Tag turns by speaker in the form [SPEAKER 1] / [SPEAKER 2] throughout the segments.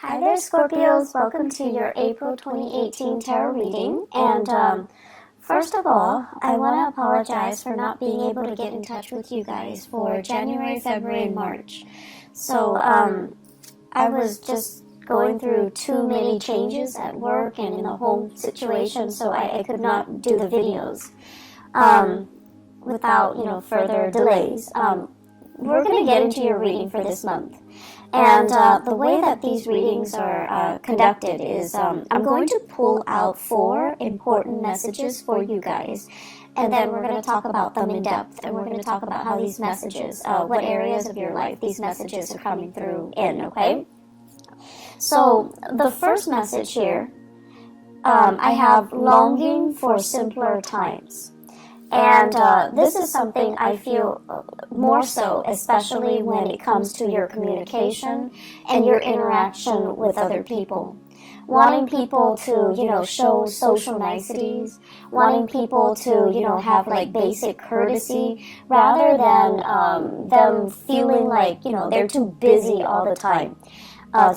[SPEAKER 1] Hi there, Scorpios. Welcome to your April 2018 tarot reading. And first of all, I want to apologize for not being able to get in touch with you guys for January, February, and March. So I was just going through too many changes at work and in the home situation, so I could not do the videos without further delays. We're going to get into your reading for this month. And the way that these readings are conducted is I'm going to pull out 4 important messages for you guys, and then we're going to talk about them in depth, and we're going to talk about how these messages, what areas of your life these messages are coming through in, okay? So the first message here, I have longing for simpler times. And this is something I feel more so, especially when it comes to your communication and your interaction with other people. Wanting people to, show social niceties, wanting people to, have like basic courtesy, rather than them feeling like, they're too busy all the time.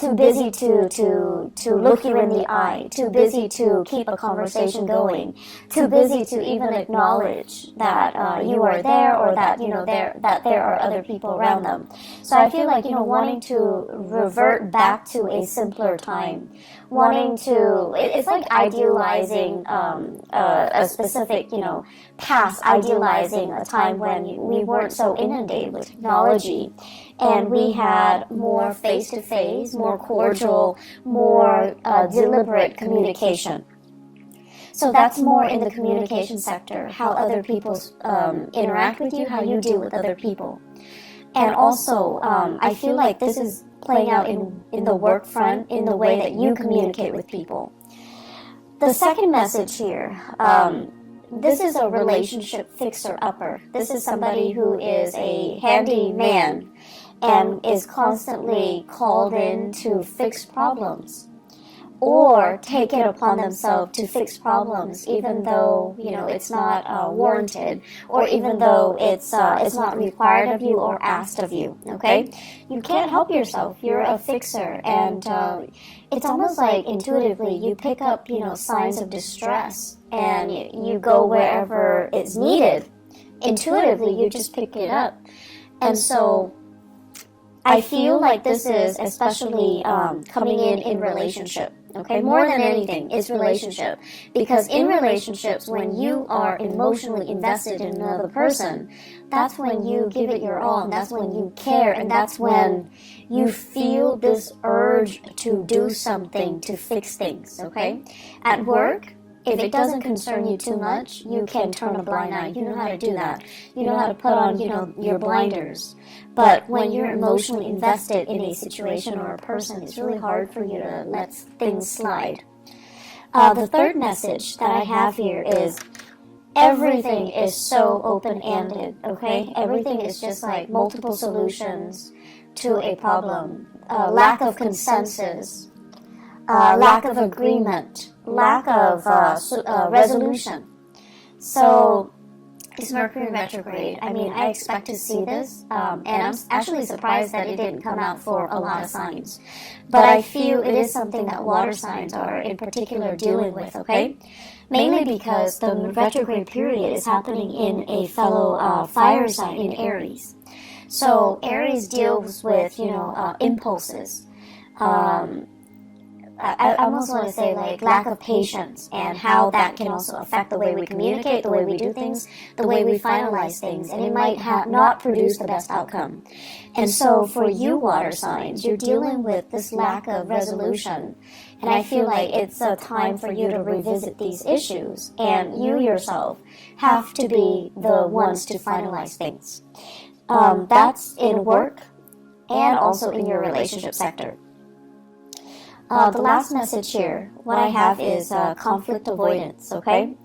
[SPEAKER 1] Too busy to look you in the eye, too busy to keep a conversation going, too busy to even acknowledge that you are there, or that there are other people around them. So I feel like wanting to revert back to a simpler time, wanting to, it's like idealizing a specific past, idealizing a time when we weren't so inundated with technology. And we had more face-to-face, more cordial, more deliberate communication. So that's more in the communication sector, how other people interact with you, how you deal with other people. And also, I feel like this is playing out in the work front, in the way that you communicate with people. The second message here, this is a relationship fixer-upper. This is somebody who is a handy man and is constantly called in to fix problems, or take it upon themselves to fix problems, even though it's not warranted, or even though it's not required of you or asked of you. Okay, you can't help yourself. You're a fixer, and it's almost like intuitively you pick up signs of distress, and you go wherever it's needed. Intuitively, you just pick it up, and so I feel like this is especially coming in relationship, okay? More than anything, it's relationship. Because in relationships, when you are emotionally invested in another person, that's when you give it your all, and that's when you care, and that's when you feel this urge to do something to fix things, okay? At work, if it doesn't concern you too much, you can turn a blind eye. You know how to do that. You know how to put on, your blinders. But when you're emotionally invested in a situation or a person, it's really hard for you to let things slide. The third message that I have here is everything is so open-ended, okay? Everything is just like multiple solutions to a problem. Lack of consensus, lack of agreement, lack of resolution. So it's Mercury retrograde. I mean, I expect to see this, and I'm actually surprised that it didn't come out for a lot of signs. But I feel it is something that water signs are in particular dealing with, okay? Mainly because the retrograde period is happening in a fellow fire sign in Aries. So Aries deals with, impulses. I almost want to say like lack of patience, and how that can also affect the way we communicate, the way we do things, the way we finalize things, and it might not produce the best outcome. And so for you water signs, you're dealing with this lack of resolution, and I feel like it's a time for you to revisit these issues, and you yourself have to be the ones to finalize things. That's in work and also in your relationship sector. The last message here, what I have is conflict avoidance, okay?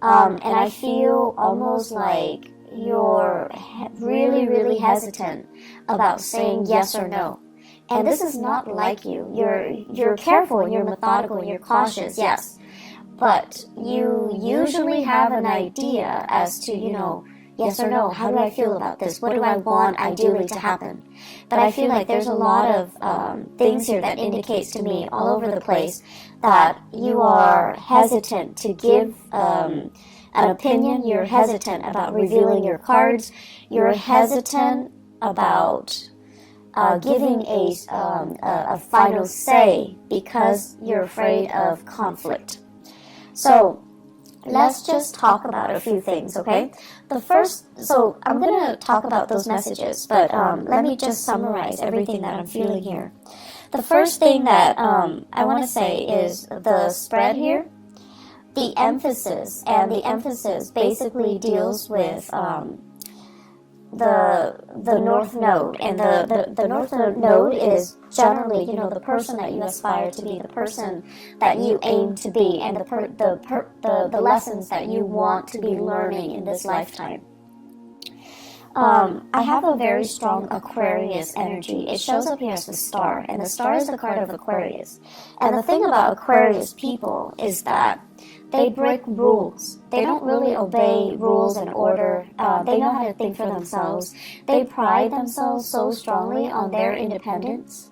[SPEAKER 1] And I feel almost like you're really, really hesitant about saying yes or no. And this is not like you. You're careful, and you're methodical, and you're cautious, yes. But you usually have an idea as to, Yes or no? How do I feel about this? What do I want ideally to happen? But I feel like there's a lot of things here that indicates to me all over the place that you are hesitant to give an opinion. You're hesitant about revealing your cards. You're hesitant about giving a final say because you're afraid of conflict. So let's just talk about a few things, okay? So I'm going to talk about those messages, but let me just summarize everything that I'm feeling here. The first thing that I want to say is the spread here, the emphasis, and the emphasis basically deals with the North Node, and the North Node is generally, the person that you aspire to be, the person that you aim to be, and the lessons that you want to be learning in this lifetime. I have a very strong Aquarius energy. It shows up here as the star, and the star is the card of Aquarius. And the thing about Aquarius people is that they break rules. They don't really obey rules and order. They know how to think for themselves. They pride themselves so strongly on their independence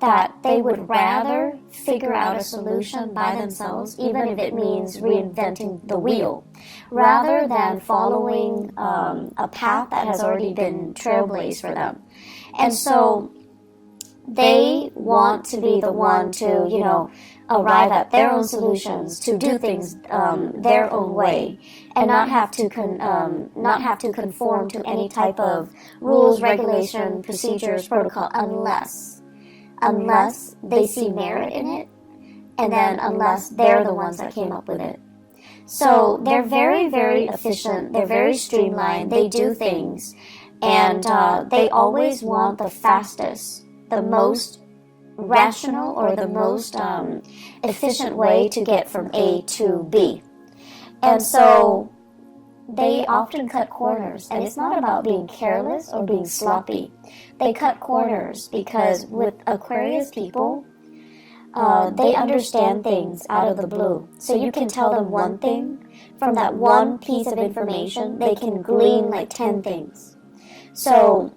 [SPEAKER 1] that they would rather figure out a solution by themselves, even if it means reinventing the wheel, rather than following a path that has already been trailblazed for them. And so they want to be the one to, arrive at their own solutions, to do things their own way, and not have to conform to any type of rules, regulation, procedures, protocol, unless they see merit in it, and then unless they're the ones that came up with it. So they're very, very efficient. They're very streamlined. They do things, and they always want the fastest, the most rational, or the most efficient way to get from A to B. And so they often cut corners, and it's not about being careless or being sloppy. They cut corners because with Aquarius people, they understand things out of the blue. So you can tell them one thing, from that one piece of information, they can glean like 10 things. So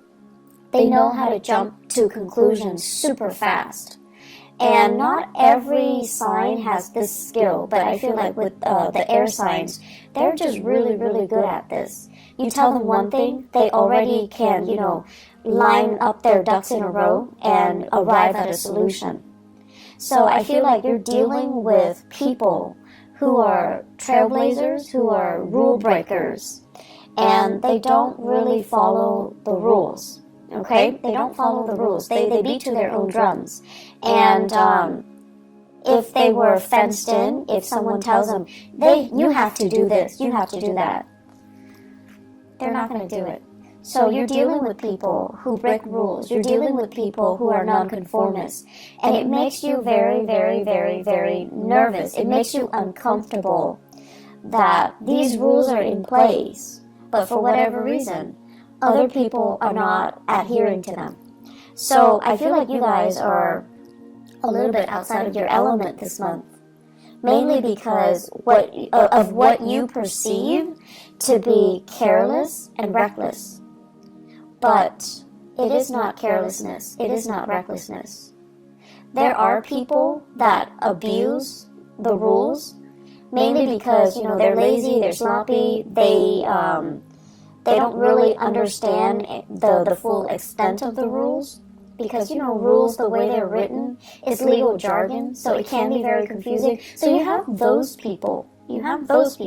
[SPEAKER 1] they know how to jump to conclusions super fast. And not every sign has this skill, but I feel like with the air signs, they're just really, really good at this. You tell them one thing, they already can, line up their ducks in a row and arrive at a solution. So I feel like you're dealing with people who are trailblazers, who are rule breakers, and they don't really follow the rules. Okay? They don't follow the rules. They beat to their own drums. And if they were fenced in, if someone tells them, you have to do this, you have to do that, they're not going to do it. So you're dealing with people who break rules. You're dealing with people who are nonconformists. And it makes you very, very, very, very nervous. It makes you uncomfortable that these rules are in place, but for whatever reason, other people are not adhering to them. So I feel like you guys are a little bit outside of your element this month, mainly because of what you perceive to be careless and reckless. But it is not carelessness. It is not recklessness. There are people that abuse the rules, mainly because, they're lazy, they're sloppy, they don't really understand the full extent of the rules. Because, rules, the way they're written, is legal jargon, so it can be very confusing. So you have those people. And those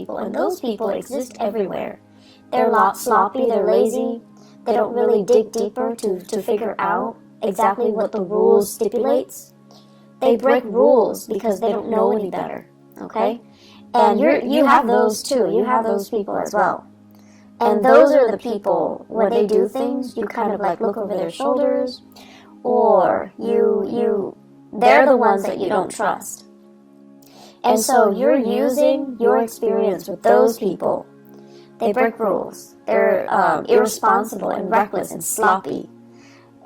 [SPEAKER 1] people exist everywhere. They're sloppy, they're lazy, they don't really dig deeper to figure out exactly what the rules stipulates. They break rules because they don't know any better, okay? And you have those too. You have those people as well. And those are the people, when they do things, you kind of like look over their shoulders, or they're the ones that you don't trust. And so you're using your experience with those people. They break rules. They're irresponsible and reckless and sloppy.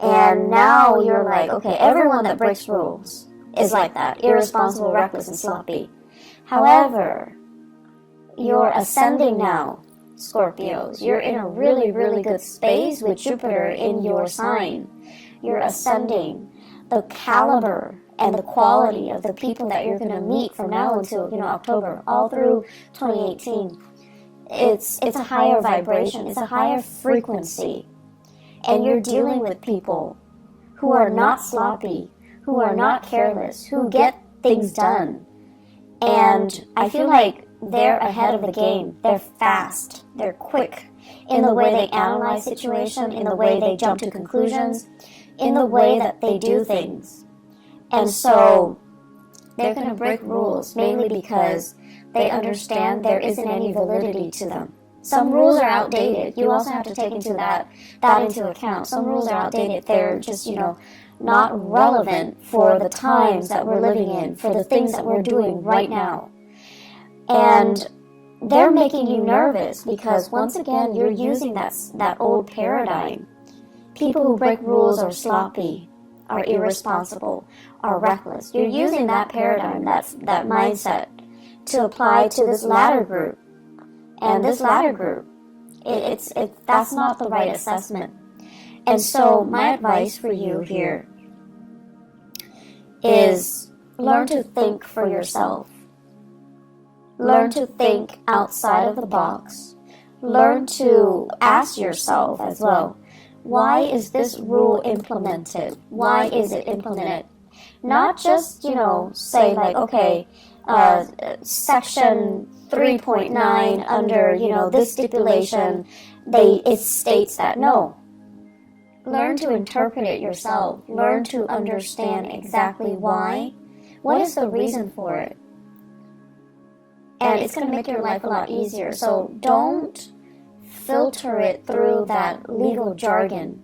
[SPEAKER 1] And now you're like, okay, everyone that breaks rules is like that, irresponsible, reckless, and sloppy. However, you're ascending now Scorpios. You're in a really, really good space with Jupiter in your sign. You're ascending. The caliber and the quality of the people that you're going to meet from now until, October, all through 2018, it's a higher vibration. It's a higher frequency. And you're dealing with people who are not sloppy, who are not careless, who get things done. And I feel like they're ahead of the game. They're fast. They're quick in the way they analyze situation, in the way they jump to conclusions, in the way that they do things. And so they're going to break rules mainly because they understand there isn't any validity to them. Some rules are outdated. You also have to take that into account. Some rules are outdated. They're just, not relevant for the times that we're living in, for the things that we're doing right now. And they're making you nervous because, once again, you're using that old paradigm. People who break rules are sloppy, are irresponsible, are reckless. You're using that paradigm, that mindset, to apply to this latter group. And this latter group, that's not the right assessment. And so my advice for you here is learn to think for yourself. Learn to think outside of the box. Learn to ask yourself as well, why is this rule implemented? Why is it implemented? Not just, say like, okay, section 3.9 under, this stipulation, it states that. No. Learn to interpret it yourself. Learn to understand exactly why. What is the reason for it? And it's going to make your life a lot easier. So don't filter it through that legal jargon.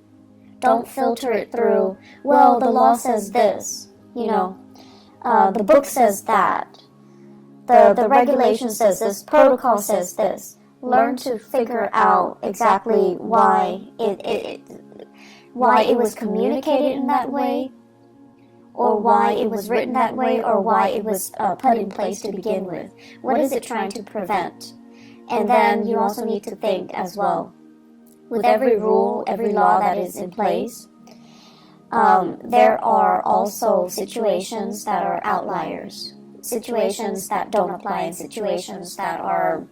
[SPEAKER 1] Don't filter it through, well, the law says this, the book says that. The regulation says this, protocol says this. Learn to figure out exactly why it was communicated in that way, or why it was written that way, or why it was put in place to begin with. What is it trying to prevent? And then you also need to think as well, with every rule, every law that is in place, there are also situations that are outliers, situations that don't apply, and situations that are,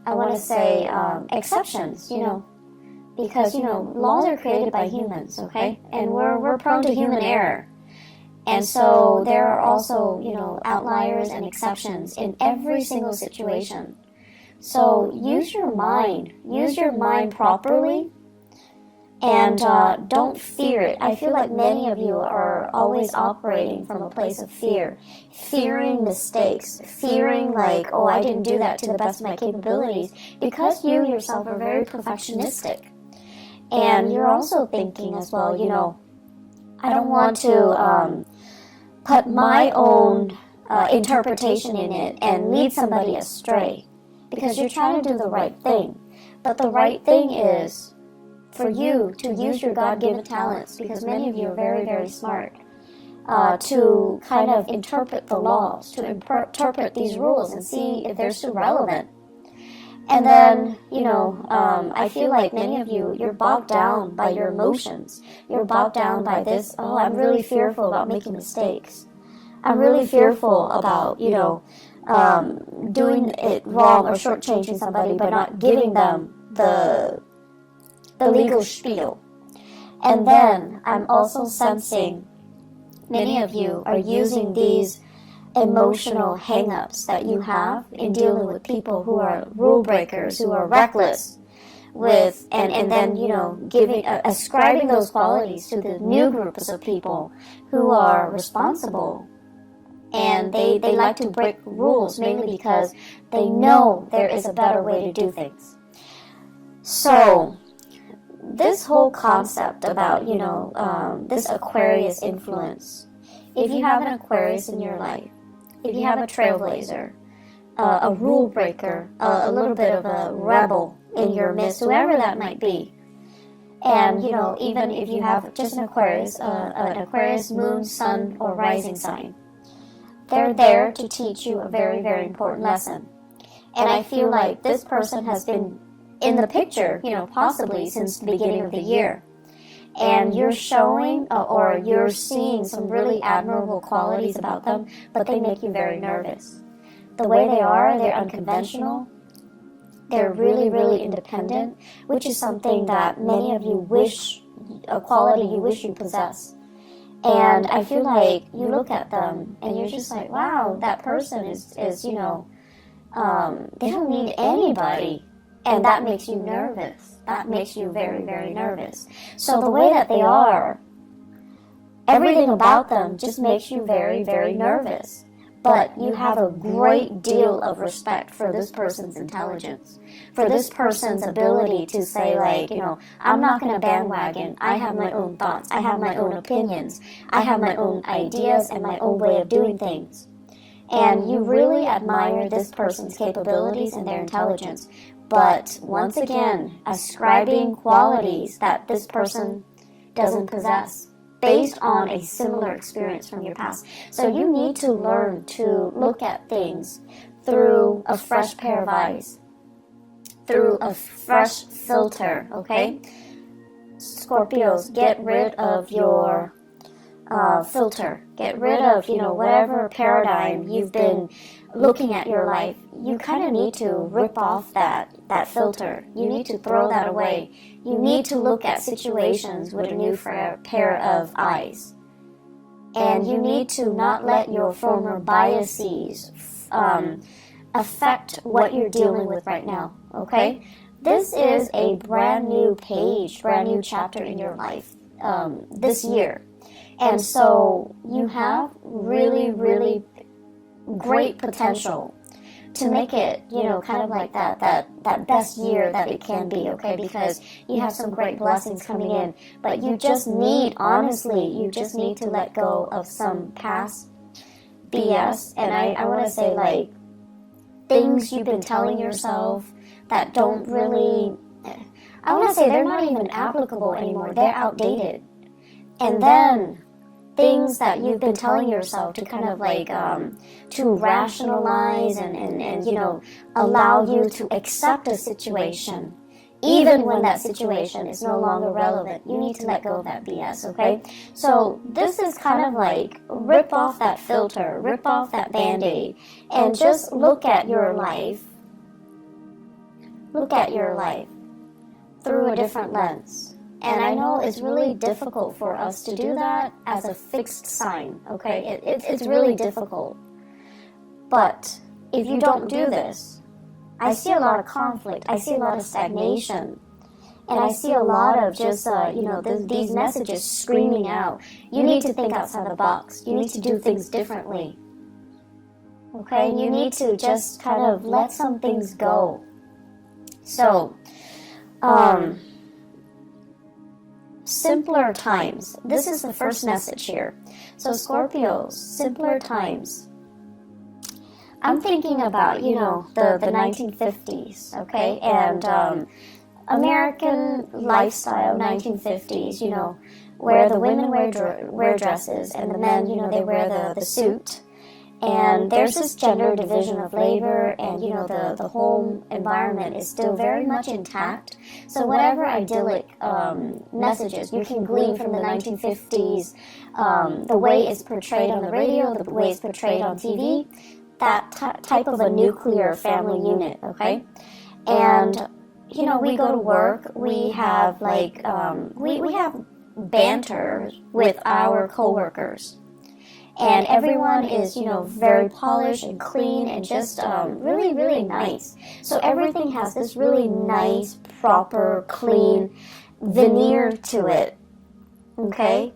[SPEAKER 1] I want to say, exceptions, because, laws are created by humans, okay? And we're prone to human error. And so there are also, outliers and exceptions in every single situation. So use your mind properly, and don't fear it. I feel like many of you are always operating from a place of fear, fearing mistakes, fearing like, oh, I didn't do that to the best of my capabilities, because you yourself are very perfectionistic. And you're also thinking as well, I don't want to put my own interpretation in it and lead somebody astray, because you're trying to do the right thing. But the right thing is for you to use your God-given talents, because many of you are very, very smart, to kind of interpret the laws, to interpret these rules and see if they're still relevant. And then, I feel like many of you, you're bogged down by your emotions. You're bogged down by this, oh, I'm really fearful about making mistakes. I'm really fearful about, doing it wrong or shortchanging somebody by not giving them the legal spiel. And then I'm also sensing many of you are using these emotional hang-ups that you have in dealing with people who are rule breakers, who are reckless, and then ascribing those qualities to the new groups of people who are responsible. And they like to break rules mainly because they know there is a better way to do things. So this whole concept about, this Aquarius influence, if you have an Aquarius in your life, if you have a trailblazer, a rule breaker, a little bit of a rebel in your midst, whoever that might be, and, even if you have just an Aquarius moon, sun, or rising sign, they're there to teach you a very, very important lesson. And I feel like this person has been in the picture, possibly since the beginning of the year. And you're showing or you're seeing some really admirable qualities about them, but they make you very nervous. The way they are, they're unconventional. They're really, really independent, which is something that many of you wish, a quality you wish you possess. And I feel like you look at them and you're just like, wow, that person is they don't need anybody. And that makes you nervous. That makes you very, very nervous. So the way that they are, everything about them just makes you very, very nervous. But you have a great deal of respect for this person's intelligence, for this person's ability to say, like, I'm not going to bandwagon. I have my own thoughts. I have my own opinions. I have my own ideas and my own way of doing things. And you really admire this person's capabilities and their intelligence. But once again, ascribing qualities that this person doesn't possess based on a similar experience from your past. So you need to learn to look at things through a fresh pair of eyes, through a fresh filter, okay? Scorpios, get rid of your filter. Get rid of, whatever paradigm you've been looking at your life. You kind of need to rip off that filter. You need to throw that away. You need to look at situations with a new pair of eyes. And you need to not let your former biases affect what you're dealing with right now, okay? This is a brand new page, brand new chapter in your life this year. And so you have really, really great potential to make it, kind of like that best year that it can be, okay? Because you have some great blessings coming in. But you just need, honestly, you just need to let go of some past BS. And I want to say, like, things you've been telling yourself that don't really, I want to say they're not even applicable anymore. They're outdated. And then things that you've been telling yourself to kind of like to rationalize and allow you to accept a situation even when that situation is no longer relevant. You need to let go of that BS, okay? So this is kind of like rip off that filter, rip off that band-aid, and just look at your life through a different lens. And I know it's really difficult for us to do that as a fixed sign, okay? It's really difficult. But if you don't do this, I see a lot of conflict. I see a lot of stagnation. And I see a lot of just, these messages screaming out. You need to think outside the box. You need to do things differently. Okay? You need to just kind of let some things go. So, simpler times. This is the first message here. So Scorpios, simpler times. I'm thinking about, the 1950s, okay? And American lifestyle, 1950s, where the women wear dresses and the men, they wear the suit. And there's this gender division of labor, and the home environment is still very much intact. So whatever idyllic messages you can glean from the 1950s, the way it's portrayed on the radio, the way it's portrayed on TV, that type of a nuclear family unit, okay? And we go to work, we have we have banter with our coworkers. And everyone is, very polished and clean and just really, really nice. So everything has this really nice, proper, clean veneer to it, okay?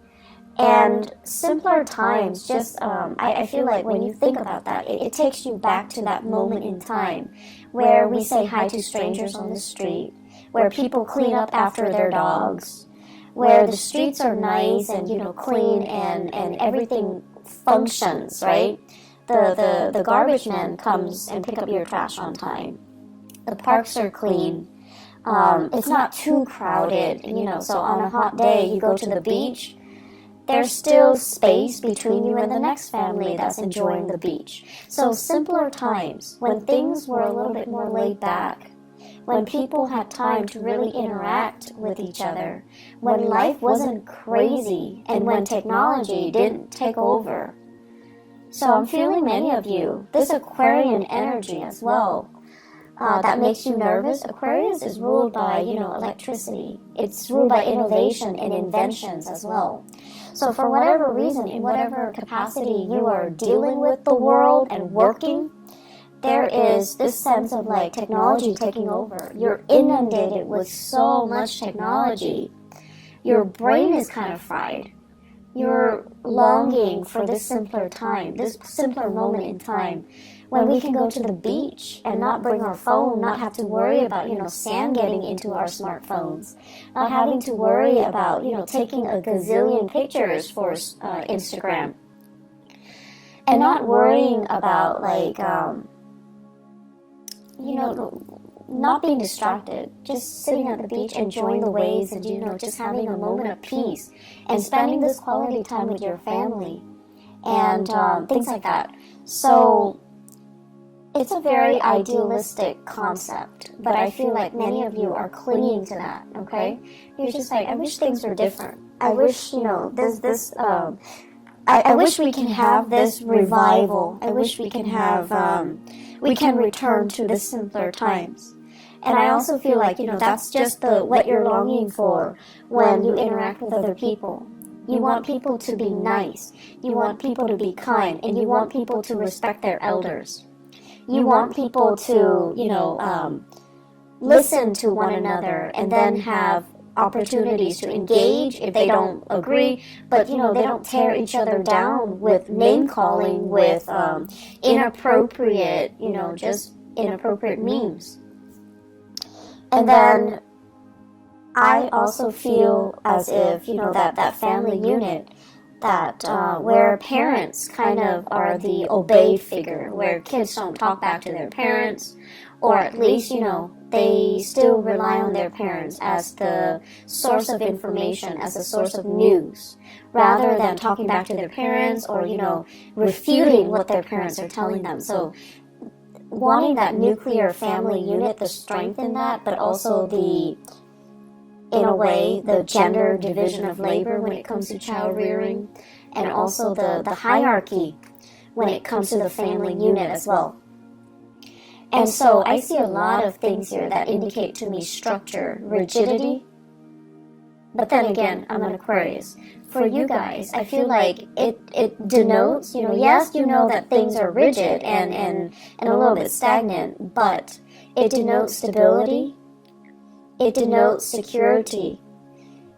[SPEAKER 1] And simpler times, just, I feel like when you think about that, it takes you back to that moment in time where we say hi to strangers on the street, where people clean up after their dogs, where the streets are nice and, clean and everything functions, right? The garbage man comes and pick up your trash on time. The parks are clean. It's not too crowded, so on a hot day you go to the beach, there's still space between you and the next family that's enjoying the beach. So simpler times, when things were a little bit more laid back, when people had time to really interact with each other, when life wasn't crazy, and when technology didn't take over. So I'm feeling many of you, this Aquarian energy as well, that makes you nervous. Aquarius is ruled by, electricity. It's ruled by innovation and inventions as well. So for whatever reason, in whatever capacity you are dealing with the world and working, there is this sense of like technology taking over. You're inundated with so much technology. Your brain is kind of fried. You're longing for this simpler time, this simpler moment in time, when we can go to the beach and not bring our phone, not have to worry about, sand getting into our smartphones, not having to worry about, taking a gazillion pictures for Instagram, and not worrying about, like, not being distracted, just sitting at the beach, enjoying the waves, and, just having a moment of peace, and spending this quality time with your family, and things like that. So it's a very idealistic concept, but I feel like many of you are clinging to that, okay? You're just like, I wish things were different. I wish, I wish we can have this revival. I wish we can have, we can return to the simpler times. And I also feel like, that's just what you're longing for when you interact with other people. You want people to be nice. You want people to be kind. And you want people to respect their elders. You want people to, listen to one another and then have opportunities to engage if they don't agree, but, they don't tear each other down with name-calling, with inappropriate, just inappropriate memes. And then I also feel as if, that family unit, that where parents kind of are the obey figure, where kids don't talk back to their parents, or at least, they still rely on their parents as the source of information, as a source of news, rather than talking back to their parents or, refuting what their parents are telling them. So wanting that nuclear family unit, the strength in that, but also in a way, the gender division of labor when it comes to child rearing, and also the hierarchy when it comes to the family unit as well. And so I see a lot of things here that indicate to me structure, rigidity. But then again, I'm an Aquarius. For you guys, I feel like it denotes, yes, that things are rigid and a little bit stagnant, but it denotes stability, it denotes security,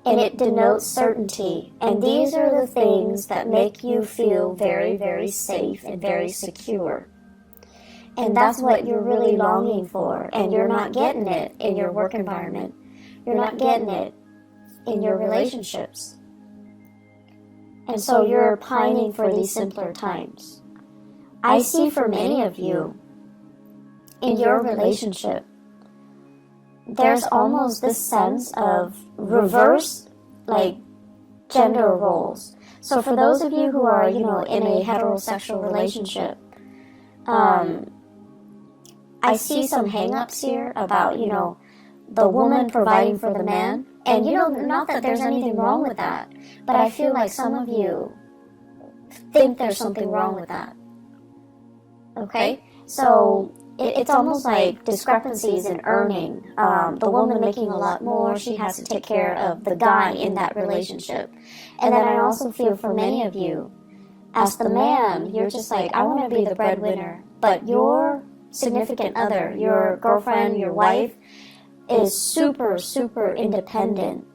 [SPEAKER 1] and it denotes certainty. And these are the things that make you feel very, very safe and very secure. And that's what you're really longing for, and you're not getting it in your work environment. You're not getting it in your relationships. And so you're pining for these simpler times. I see for many of you, in your relationship, there's almost this sense of reverse, like, gender roles. So for those of you who are, in a heterosexual relationship, I see some hang-ups here about, the woman providing for the man. And, not that there's anything wrong with that, but I feel like some of you think there's something wrong with that. Okay? So it's almost like discrepancies in earning. The woman making a lot more, she has to take care of the guy in that relationship. And then I also feel for many of you, as the man, you're just like, I want to be the breadwinner, but your significant other, your girlfriend, your wife, is super, super independent,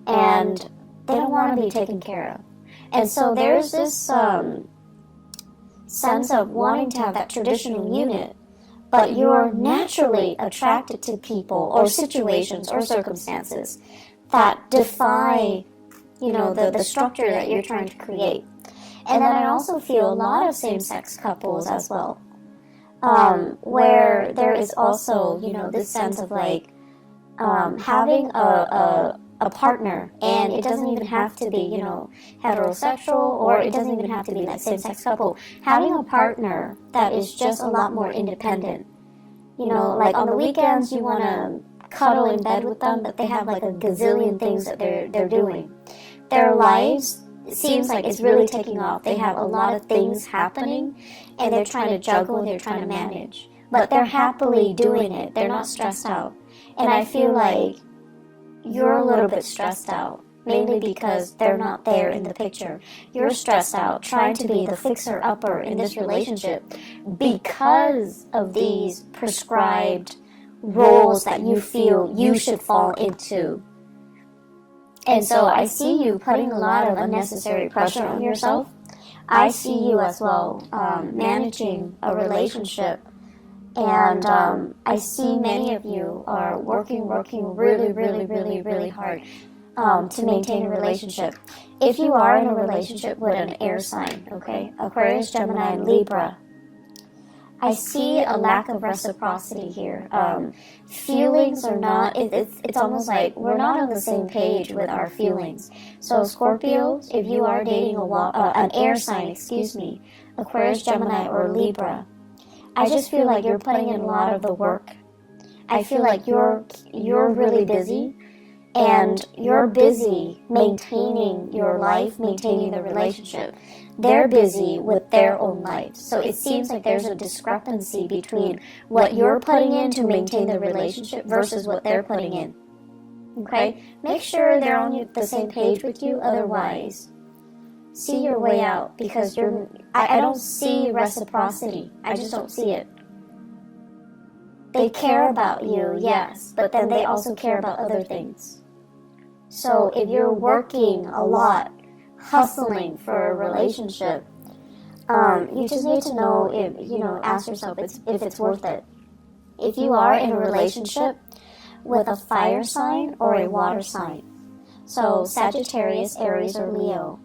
[SPEAKER 1] and they don't want to be taken care of. And so there's this sense of wanting to have that traditional unit, but you're naturally attracted to people or situations or circumstances that defy, the structure that you're trying to create. And then I also feel a lot of same-sex couples as well, where there is also, this sense of like having a partner, and it doesn't even have to be, heterosexual, or it doesn't even have to be that same-sex couple. Having a partner that is just a lot more independent, You know, like on the weekends you want to cuddle in bed with them, but they have like a gazillion things that they're doing. Their lives, it seems like it's really taking off. They have a lot of things happening, and they're trying to juggle, they're trying to manage. But they're happily doing it. They're not stressed out. And I feel like you're a little bit stressed out, mainly because they're not there in the picture. You're stressed out trying to be the fixer-upper in this relationship because of these prescribed roles that you feel you should fall into. And so I see you putting a lot of unnecessary pressure on yourself. I see you as well managing a relationship. And I see many of you are working really hard to maintain a relationship. If you are in a relationship with an air sign, okay, Aquarius, Gemini, and Libra, I see a lack of reciprocity here. Feelings are not, it's almost like we're not on the same page with our feelings. So Scorpios, if you are dating an air sign, Aquarius, Gemini, or Libra, I just feel like you're putting in a lot of the work. I feel like you're really busy, and you're busy maintaining your life, maintaining the relationship. They're busy with their own lives. So it seems like there's a discrepancy between what you're putting in to maintain the relationship versus what they're putting in. Okay? Make sure they're on the same page with you, otherwise see your way out, because I don't see reciprocity. I just don't see it. They care about you, yes, but then they also care about other things. So if you're working a lot, hustling for a relationship, you just need to know ask yourself if it's worth it. If you are in a relationship with a fire sign or a water sign, so Sagittarius, Aries, or Leo,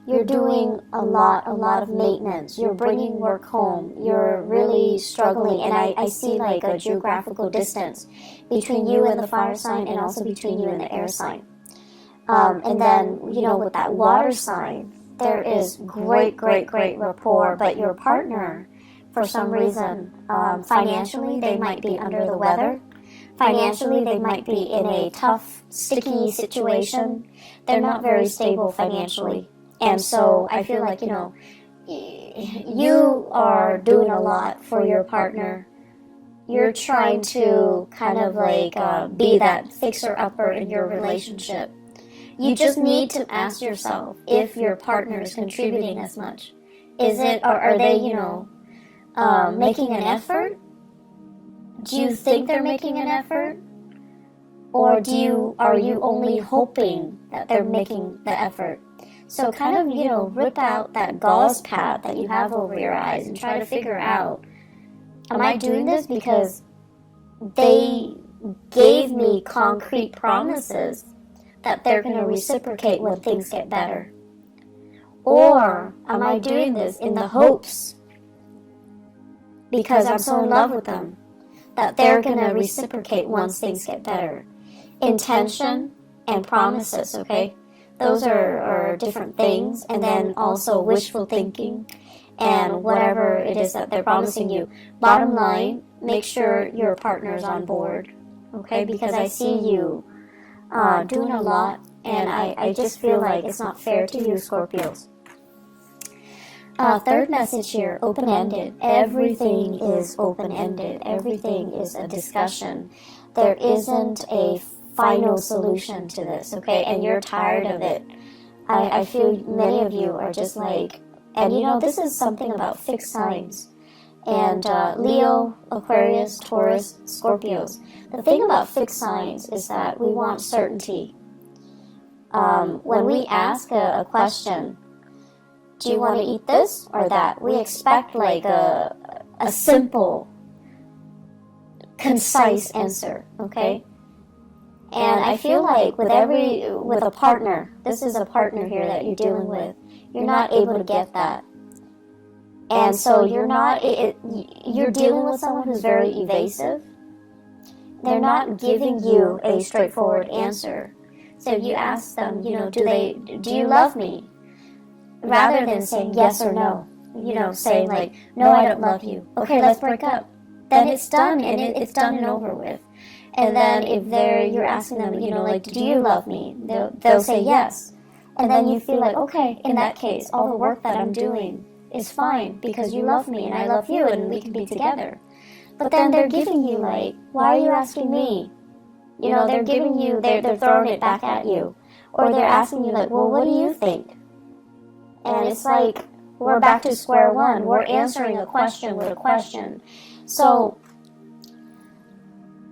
[SPEAKER 1] you're doing a lot of maintenance. You're bringing work home. You're really struggling. And I see like a geographical distance between you and the fire sign, and also between you and the air sign. And then, with that water sign, there is great rapport. But your partner, for some reason, financially, they might be under the weather. Financially, they might be in a tough, sticky situation. They're not very stable financially. And so I feel like, you are doing a lot for your partner. You're trying to kind of like be that fixer-upper in your relationship. You just need to ask yourself if your partner is contributing as much. Are they, making an effort? Do you think they're making an effort? Or are you only hoping that they're making the effort? So kind of, rip out that gauze pad that you have over your eyes and try to figure out, am I doing this because they gave me concrete promises that they're going to reciprocate when things get better? Or am I doing this in the hopes, because I'm so in love with them, that they're going to reciprocate once things get better? Intention and promises, okay? Those are different things. And then also wishful thinking and whatever it is that they're promising you. Bottom line, make sure your partner's on board, okay? Because I see you doing a lot, and I just feel like it's not fair to you, Scorpios. Third message here, open-ended. Everything is open-ended. Everything is a discussion. There isn't a final solution to this, okay? And you're tired of it. I feel many of you are just like, and this is something about fixed signs. And Leo, Aquarius, Taurus, Scorpios. The thing about fixed signs is that we want certainty. When we ask a question, do you want to eat this or that? We expect like a simple, concise answer, okay? And I feel like with a partner, this is a partner here that you're dealing with, you're not able to get that. And so you're dealing with someone who's very evasive. They're not giving you a straightforward answer. So you ask them, do you love me? Rather than saying yes or no, saying like, no, I don't love you. Okay, let's break up. then it's done, and it's done and over with. And then if you're asking them, like, do you love me? They'll say yes. And then you feel like, okay, in that case, all the work that I'm doing is fine because you love me and I love you and we can be together. But then they're giving you like, why are you asking me? They're giving you, they're throwing it back at you. Or they're asking you like, well, what do you think? And it's like, we're back to square one. We're answering a question with a question. So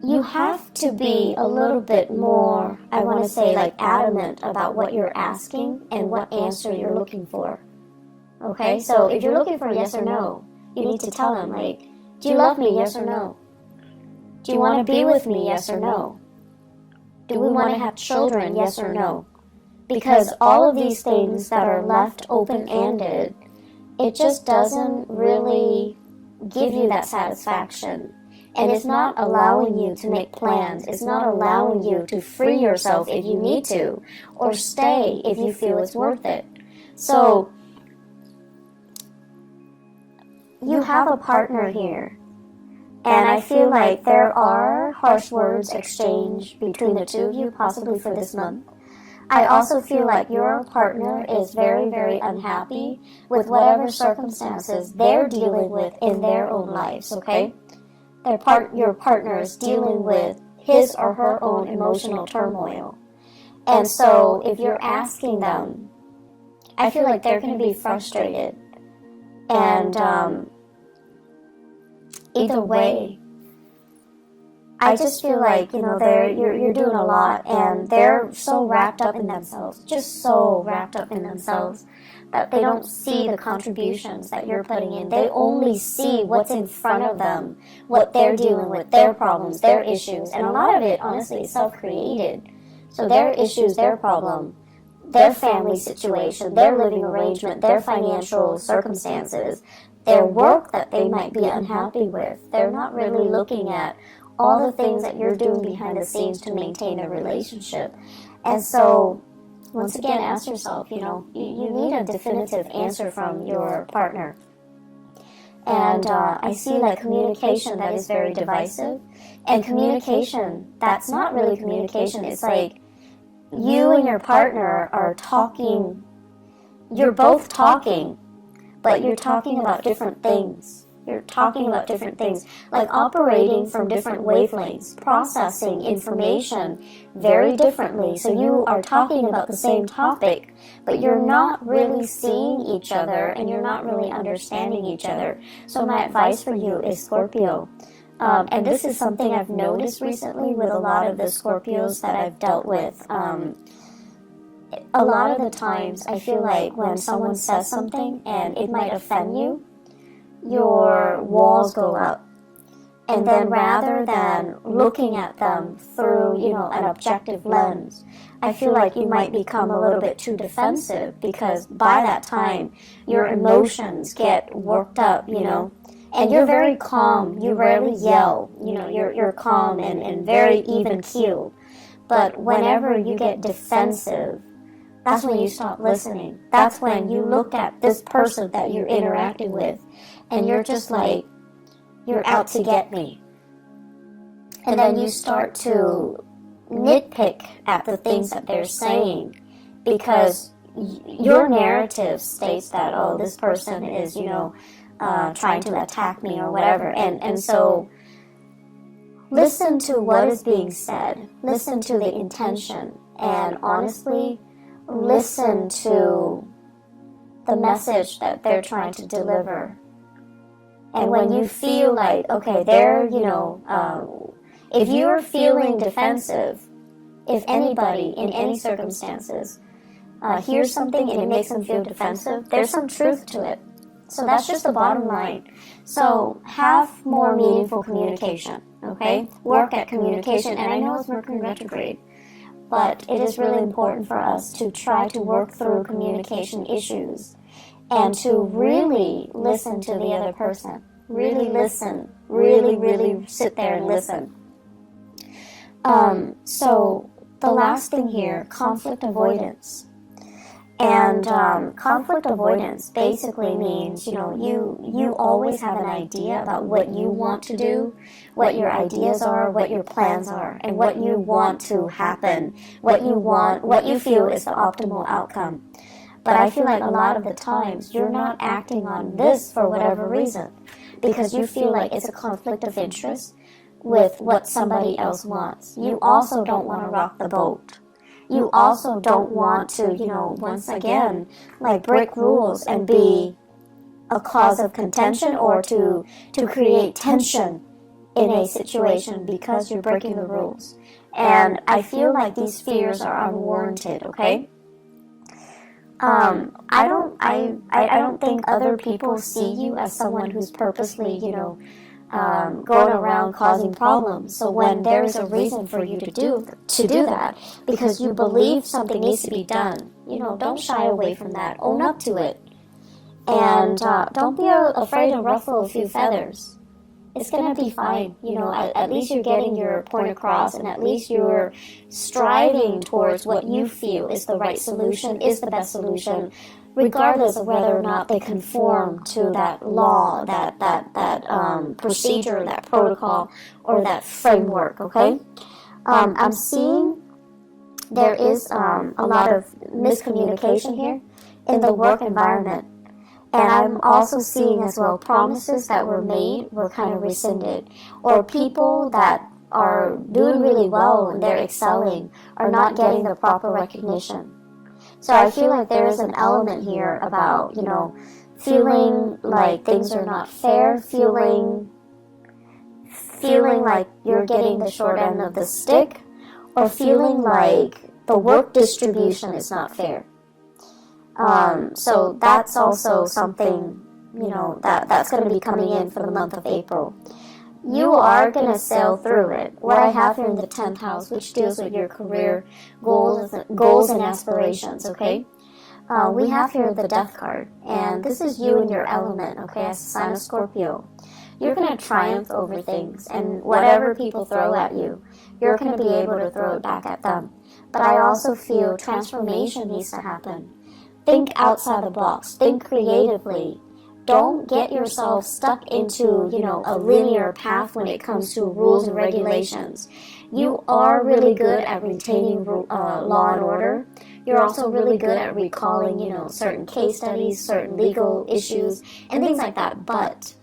[SPEAKER 1] you have to be a little bit more, I want to say, like adamant about what you're asking and what answer you're looking for. Okay, so if you're looking for yes or no, you need to tell them, like, do you love me, yes or no? Do you want to be with me, yes or no? Do we want to have children, yes or no? Because all of these things that are left open-ended, it just doesn't really give you that satisfaction. And it's not allowing you to make plans. It's not allowing you to free yourself if you need to, or stay if you feel it's worth it. So you have a partner here, and I feel like there are harsh words exchanged between the two of you, possibly for this month. I also feel like your partner is very, very unhappy with whatever circumstances they're dealing with in their own lives, okay? Your partner is dealing with his or her own emotional turmoil. And so if you're asking them, I feel like they're going to be frustrated. And either way, I just feel like, you're doing a lot, and they're so wrapped up in themselves, just so wrapped up in themselves, that they don't see the contributions that you're putting in. They only see what's in front of them, what they're dealing with, their problems, their issues. And a lot of it, honestly, is self-created. So their issues, their problem, their family situation, their living arrangement, their financial circumstances, their work that they might be unhappy with. They're not really looking at all the things that you're doing behind the scenes to maintain a relationship. And so, once again, ask yourself, you need a definitive answer from your partner. And I see like communication that is very divisive, and communication that's not really communication. It's like you and your partner are talking, you're both talking, but you're talking about different things. You're talking about different things, like operating from different wavelengths, processing information very differently. So you are talking about the same topic, but you're not really seeing each other, and you're not really understanding each other. So my advice for you is Scorpio. And this is something I've noticed recently with a lot of the Scorpios that I've dealt with. A lot of the times I feel like when someone says something and it might offend you, your walls go up. And then rather than looking at them through, an objective lens, I feel like you might become a little bit too defensive, because by that time your emotions get worked up, and you're very calm. You rarely yell, you're calm and very even keeled. But whenever you get defensive, that's when you stop listening. That's when you look at this person that you're interacting with, and you're just like, you're out to get me. And then you start to nitpick at the things that they're saying, because your narrative states that, oh, this person is, trying to attack me or whatever. And so listen to what is being said. Listen to the intention. And honestly, listen to the message that they're trying to deliver. And when you feel like, okay, if you're feeling defensive, if anybody in any circumstances hears something and it makes them feel defensive, there's some truth to it. So that's just the bottom line. So have more meaningful communication, okay? Work at communication. And I know it's Mercury retrograde, but it is really important for us to try to work through communication issues and to really listen to the other person. Really listen. Really sit there and listen. So the last thing here, conflict avoidance. And conflict avoidance basically means, you always have an idea about what you want to do, what your ideas are, what your plans are, and what you want to happen, what you feel is the optimal outcome. But I feel like a lot of the times you're not acting on this for whatever reason, because you feel like it's a conflict of interest with what somebody else wants. You also don't want to rock the boat. You also don't want to, once again, like break rules and be a cause of contention or to create tension in a situation because you're breaking the rules. And I feel like these fears are unwarranted, okay? I don't think other people see you as someone who's purposely, going around causing problems. So when there is a reason for you to do that, because you believe something needs to be done, don't shy away from that. Own up to it, and don't be afraid to ruffle a few feathers. It's gonna be fine. At least you're getting your point across, and at least you're striving towards what you feel is the right solution, is the best solution, regardless of whether or not they conform to that law, that procedure, that protocol, or that framework, okay? I'm seeing there is a lot of miscommunication here in the work environment. And I'm also seeing as well promises that were made were kind of rescinded, or people that are doing really well and they're excelling are not getting the proper recognition. So I feel like there is an element here about, feeling like things are not fair, feeling like you're getting the short end of the stick, or feeling like the work distribution is not fair. So that's also something, that's going to be coming in for the month of April. You are going to sail through it. What I have here in the 10th house, which deals with your career goals and aspirations, okay? We have here the Death card, and this is you in your element, okay, as a sign of Scorpio. You're going to triumph over things, and whatever people throw at you, you're going to be able to throw it back at them. But I also feel transformation needs to happen. Think outside the box. Think creatively. Don't get yourself stuck into, a linear path when it comes to rules and regulations. You are really good at retaining law and order. You're also really good at recalling, certain case studies, certain legal issues, and things like that. But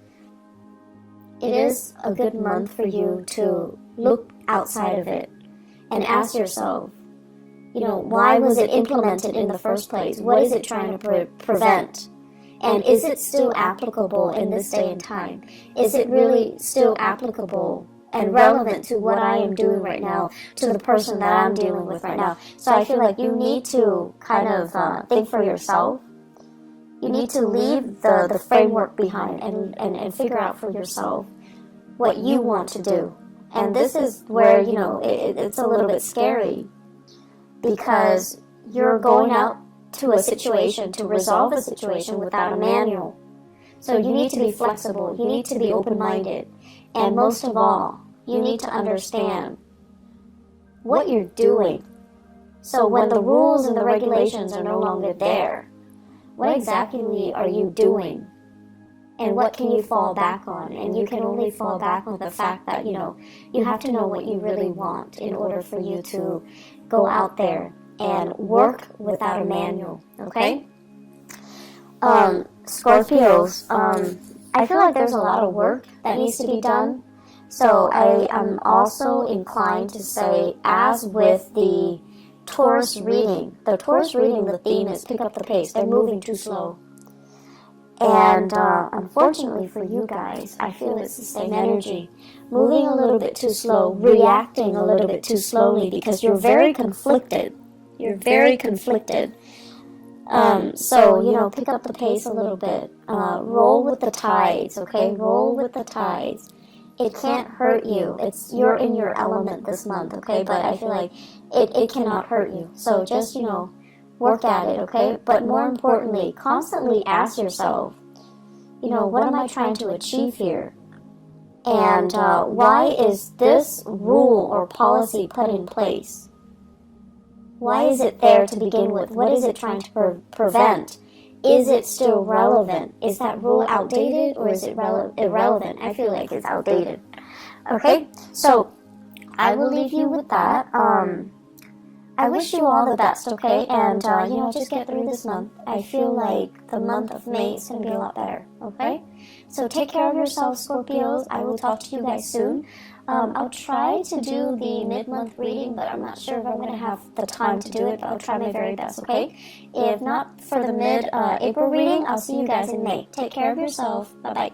[SPEAKER 1] it is a good month for you to look outside of it and ask yourself, why was it implemented in the first place? What is it trying to prevent? And is it still applicable in this day and time? Is it really still applicable and relevant to what I am doing right now, to the person that I'm dealing with right now? So I feel like you need to kind of think for yourself. You need to leave the framework behind and figure out for yourself what you want to do. And this is where, it's a little bit scary, because you're going out to a situation, to resolve a situation without a manual. So you need to be flexible, you need to be open-minded, and most of all, you need to understand what you're doing. So when the rules and the regulations are no longer there, what exactly are you doing? And what can you fall back on? And you can only fall back on the fact that, you have to know what you really want in order for you to go out there and work without a manual, okay? Scorpios, I feel like there's a lot of work that needs to be done. So I am also inclined to say, as with the Taurus reading, the theme is pick up the pace. They're moving too slow. And unfortunately for you guys, I feel it's the same energy. Moving a little bit too slow, reacting a little bit too slowly, because you're very conflicted. You're very conflicted. So, pick up the pace a little bit. Roll with the tides, okay? Roll with the tides. It can't hurt you. You're in your element this month, okay? But I feel like it cannot hurt you. So just, work at it, okay? But more importantly, constantly ask yourself, what am I trying to achieve here? And why is this rule or policy put in place? Why is it there to begin with? What is it trying to prevent? Is it still relevant? Is that rule outdated or is it irrelevant? I feel like it's outdated. Okay, so I will leave you with that. I wish you all the best, okay? And, just get through this month. I feel like the month of May is going to be a lot better, okay? So take care of yourself, Scorpios. I will talk to you guys soon. I'll try to do the mid-month reading, but I'm not sure if I'm going to have the time to do it, but I'll try my very best, okay? If not for the mid-April reading, I'll see you guys in May. Take care of yourself. Bye-bye.